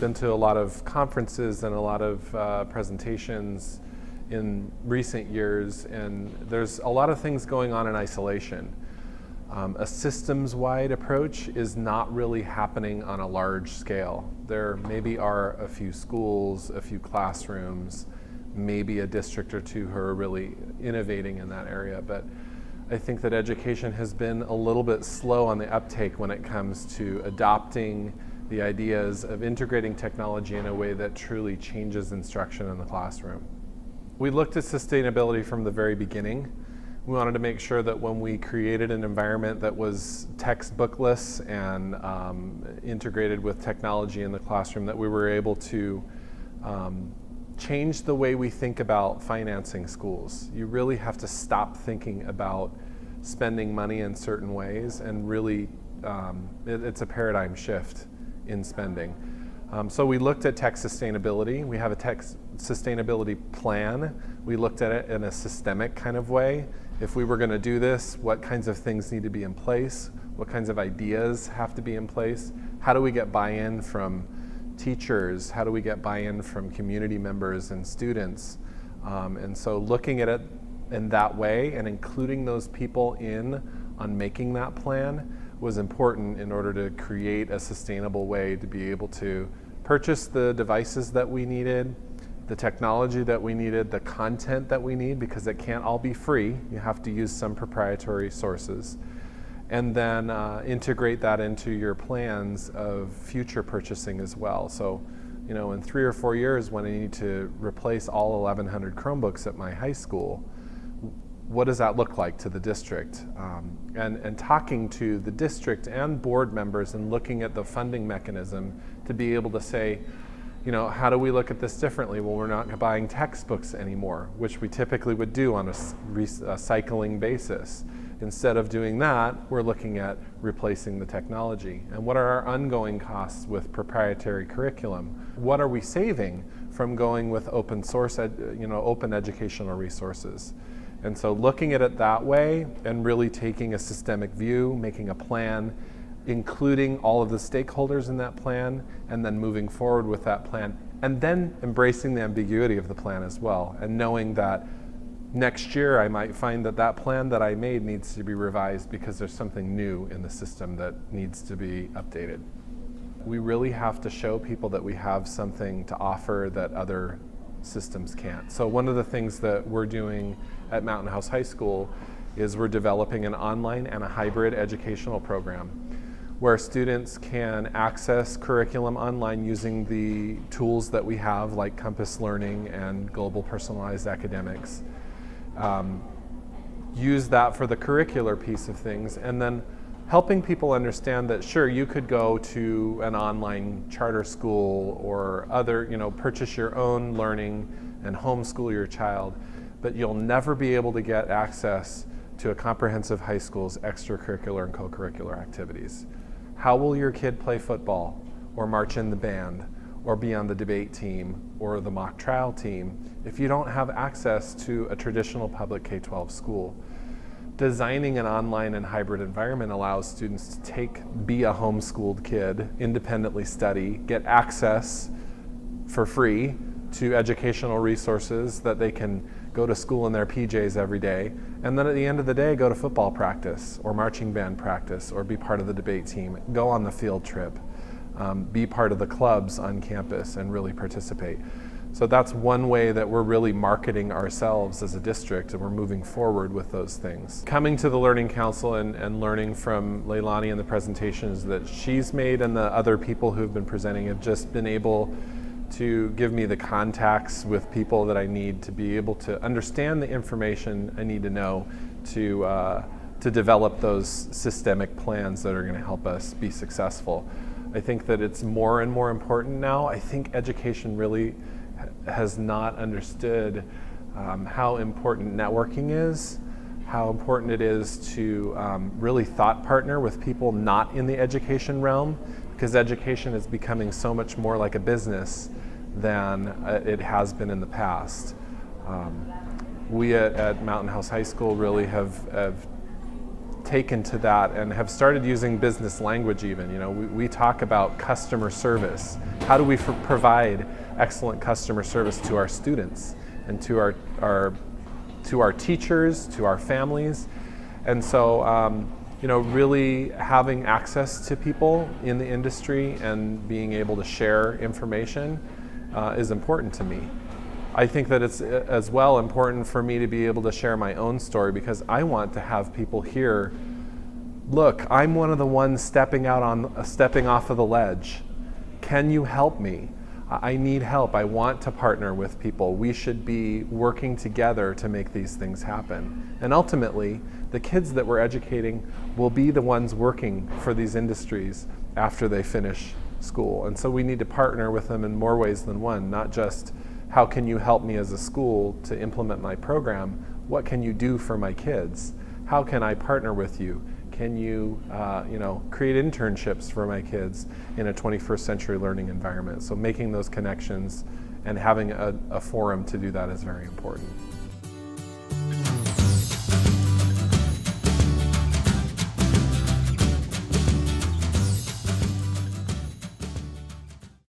been to a lot of conferences and a lot of presentations in recent years, and there's a lot of things going on in isolation. A systems-wide approach is not really happening on a large scale. There maybe are a few schools, a few classrooms, maybe a district or two who are really innovating in that area, but I think that education has been a little bit slow on the uptake when it comes to adopting the ideas of integrating technology in a way that truly changes instruction in the classroom. We looked at sustainability from the very beginning. We wanted to make sure that when we created an environment that was textbookless and integrated with technology in the classroom, that we were able to change the way we think about financing schools. You really have to stop thinking about spending money in certain ways, and really it's a paradigm shift in spending. So we looked at tech sustainability. We have a tech sustainability plan. We looked at it in a systemic kind of way. If we were going to do this, what kinds of things need to be in place? What kinds of ideas have to be in place? How do we get buy-in from teachers? How do we get buy-in from community members and students? And so looking at it in that way and including those people in on making that plan was important in order to create a sustainable way to be able to purchase the devices that we needed, the technology that we needed, the content that we need, because it can't all be free. You have to use some proprietary sources. And then integrate that into your plans of future purchasing as well. So, you know, in 3 or 4 years when I need to replace all 1,100 Chromebooks at my high school, what does that look like to the district? And talking to the district and board members and looking at the funding mechanism to be able to say, you know, how do we look at this differently? Well, we're not buying textbooks anymore, which we typically would do on a cycling basis. Instead of doing that, we're looking at replacing the technology. And what are our ongoing costs with proprietary curriculum? What are we saving from going with open source, open educational resources? And so looking at it that way and really taking a systemic view, making a plan, including all of the stakeholders in that plan, and then moving forward with that plan, and then embracing the ambiguity of the plan as well, and knowing that next year I might find that that plan that I made needs to be revised because there's something new in the system that needs to be updated. We really have to show people that we have something to offer that other systems can't. So one of the things that we're doing at Mountain House High School is we're developing an online and a hybrid educational program where students can access curriculum online using the tools that we have, like Compass Learning and Global Personalized Academics. Use that for the curricular piece of things, and then helping people understand that sure, you could go to an online charter school or other, purchase your own learning and homeschool your child, but you'll never be able to get access to a comprehensive high school's extracurricular and co-curricular activities. How will your kid play football or march in the band or be on the debate team or the mock trial team if you don't have access to a traditional public K-12 school? Designing an online and hybrid environment allows students to be a homeschooled kid, independently study, get access for free to educational resources that they can go to school in their PJs every day, and then at the end of the day go to football practice or marching band practice or be part of the debate team, go on the field trip, be part of the clubs on campus and really participate. So that's one way that we're really marketing ourselves as a district, and we're moving forward with those things. Coming to the Learning Council and learning from Leilani and the presentations that she's made, and the other people who've been presenting have just been able to give me the contacts with people that I need to be able to understand the information I need to know to develop those systemic plans that are going to help us be successful. I think that it's more and more important now. I think education really has not understood how important networking is, how important it is to really thought partner with people not in the education realm, because education is becoming so much more like a business than it has been in the past. We at Mountain House High School really have taken to that and have started using business language even. You know, we talk about customer service. How do we provide excellent customer service to our students and to our teachers, to our families? And so, you know, really having access to people in the industry and being able to share information is important to me. I think that it's as well important for me to be able to share my own story, because I want to have people hear, look, I'm one of the ones stepping off of the ledge. Can you help me? I need help. I want to partner with people. We should be working together to make these things happen. And ultimately, the kids that we're educating will be the ones working for these industries after they finish school. And so we need to partner with them in more ways than one, not just how can you help me as a school to implement my program? What can you do for my kids? How can I partner with you? Can you, you know, create internships for my kids in a 21st century learning environment? So making those connections and having a forum to do that is very important.